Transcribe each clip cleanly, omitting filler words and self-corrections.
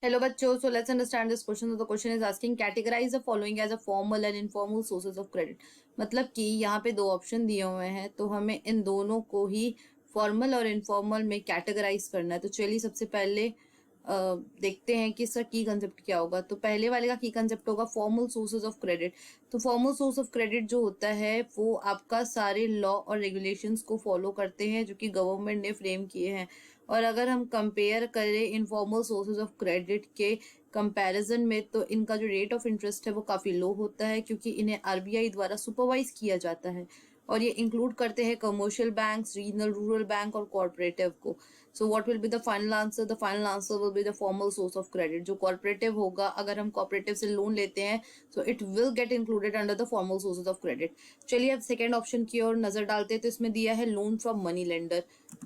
Hello बच्चों, so let's understand this question. So the question is asking categorize the following as a formal and informal sources of credit. मतलब कि यहाँ पे दो option दिए हुए हैं तो हमें इन दोनों को ही फॉर्मल और इनफॉर्मल में कैटेगराइज करना है। तो चलिए सबसे पहले देखते हैं कि इसका की कंसेप्ट क्या होगा। तो पहले वाले का की कंसेप्ट होगा फॉर्मल सोर्सेज ऑफ क्रेडिट। तो फॉर्मल सोर्स ऑफ क्रेडिट जो होता है वो आपका सारे लॉ और रेगुलेशंस को फॉलो करते हैं जो कि गवर्नमेंट ने फ्रेम किए हैं। और अगर हम कंपेयर करें इनफॉर्मल सोर्सेज ऑफ क्रेडिट के कंपैरिजन में तो इनका जो रेट ऑफ इंटरेस्ट है वो काफ़ी लो होता है क्योंकि इन्हें आरबीआई द्वारा सुपरवाइज किया जाता है और ये इंक्लूड करते हैं commercial banks, regional rural bank और कॉर्पोरेटिव को। So what will be the final answer? The final answer will be the formal source of credit. जो कॉर्पोरेटिव होगा, अगर हम कॉर्पोरेटिव से लोन लेते हैं so it will get included under the formal sources of credit. चलिए अब second option की ओर नजर डालते हैं। तो इसमें दिया है लोन फ्रॉम मनी लेंडर।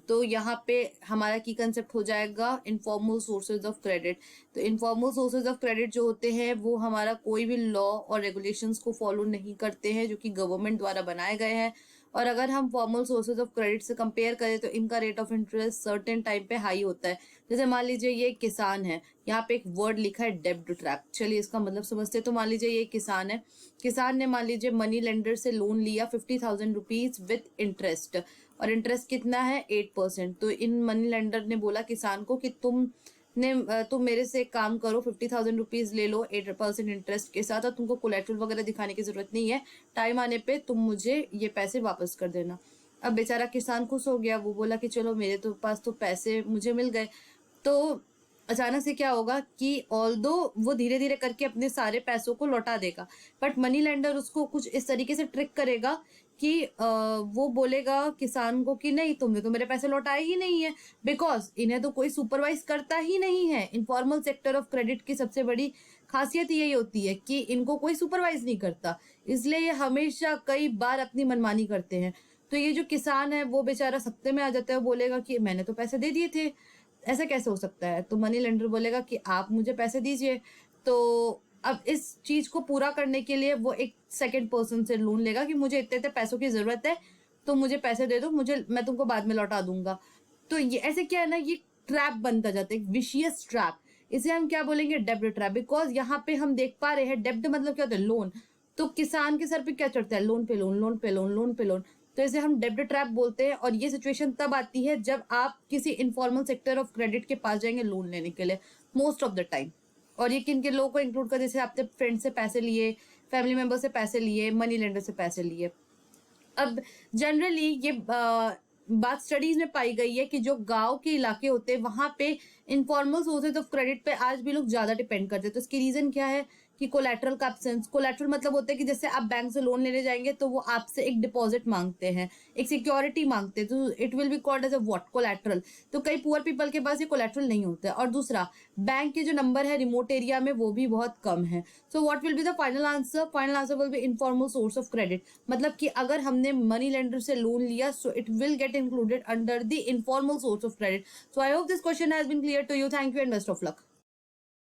तो यहाँ पे हमारा की कंसेप्ट हो जाएगा इनफॉर्मल सोर्सेज ऑफ क्रेडिट। तो इनफॉर्मल सोर्सेज ऑफ क्रेडिट जो होते हैं वो हमारा कोई भी लॉ और रेगुलेशंस को फॉलो नहीं करते हैं जो कि गवर्नमेंट द्वारा बनाए गए हैं। और अगर हम फॉर्मल सोर्सेज ऑफ क्रेडिट से कंपेयर करें तो इनका rate of interest certain time पे हाई होता है। जैसे मान लीजिए ये किसान है, यहाँ पे एक वर्ड लिखा है डेब्ट ट्रैप। चलिए इसका मतलब समझते हैं। तो मान लीजिए ये किसान है, किसान ने मान लीजिए मनी लेंडर से लोन लिया 50,000 रुपीज विथ इंटरेस्ट और इंटरेस्ट कितना है 8%। तो इन मनी लेंडर ने बोला किसान को कि तुम मेरे से एक काम करो, 50,000 रुपीज ले लो 8% इंटरेस्ट के साथ और तुमको कोलेट्रल वगैरह दिखाने की जरूरत नहीं है, टाइम आने पे तुम मुझे ये पैसे वापस कर देना। अब बेचारा किसान खुश हो गया, वो बोला कि चलो मेरे तो पास तो पैसे मुझे मिल गए। तो अचानक से क्या होगा कि ऑल्दो वो धीरे धीरे करके अपने सारे पैसों को लौटा देगा, बट मनी लेंडर उसको कुछ इस तरीके से ट्रिक करेगा कि वो बोलेगा किसान को कि नहीं, तुमने तो मेरे पैसे लौटाए ही नहीं है, बिकॉज इन्हें तो कोई सुपरवाइज करता ही नहीं है। इनफॉर्मल सेक्टर ऑफ क्रेडिट की सबसे बड़ी खासियत यही होती है कि इनको कोई सुपरवाइज नहीं करता, इसलिए ये हमेशा कई बार अपनी मनमानी करते हैं। तो ये जो किसान है वो बेचारा सत्ते में आ जाता है, वो बोलेगा कि मैंने तो पैसे दे दिए थे, ऐसा कैसे हो सकता है? तो मनी लेंडर बोलेगा कि आप मुझे पैसे दीजिए। तो अब इस चीज को पूरा करने के लिए वो एक सेकंड पर्सन से लोन लेगा कि मुझे इतने इतने पैसों की जरूरत है, तो मुझे पैसे दे दो, मैं तुमको बाद में लौटा दूंगा। तो ये ऐसे क्या है ना, ये ट्रैप बनता जाता है, एक विशियस ट्रैप। इसे हम क्या बोलेंगे? डेब्ट ट्रैप। बिकॉज यहाँ पे हम देख पा रहे हैं डेब्ट मतलब क्या होता है? लोन। तो किसान के सर पे क्या चढ़ता है? लोन पे लोन, लोन पे लोन, लोन पे लोन। तो इसे हम डेब्ट ट्रैप बोलते हैं। और ये सिचुएशन तब आती है जब आप किसी इनफॉर्मल सेक्टर ऑफ क्रेडिट के पास जाएंगे लोन लेने के लिए, मोस्ट ऑफ द टाइम। और ये किन के लोगों को इंक्लूड कर, जैसे आपने फ्रेंड से पैसे लिए, फैमिली मेंबर से पैसे लिए, मनी लेंडर से पैसे लिए। अब जनरली ये बात स्टडीज में पाई गई है कि जो गांव के इलाके होते हैं वहां पे इनफॉर्मल सोर्सेज ऑफ क्रेडिट पे आज भी लोग ज्यादा डिपेंड करते हैं। तो इसकी रीजन क्या है कि कोलैटरल का एब्सेंस। कोलैटरल मतलब होता है कि जैसे आप बैंक से लोन लेने जाएंगे तो वो आपसे एक डिपॉजिट मांगते हैं, एक सिक्योरिटी मांगते हैं, तो it will be called as a what? Collateral. तो कई पुअर पीपल के पास ये कोलैटरल नहीं होता है। और दूसरा, बैंक के जो नंबर है रिमोट एरिया में वो भी बहुत कम है। So what will be the final answer? Final answer will be informal source of credit. मतलब कि अगर हमने मनी लेंडर से लोन लिया so it will get included under the informal source of credit. So I hope this question has been clear to you. Thank you and best of luck.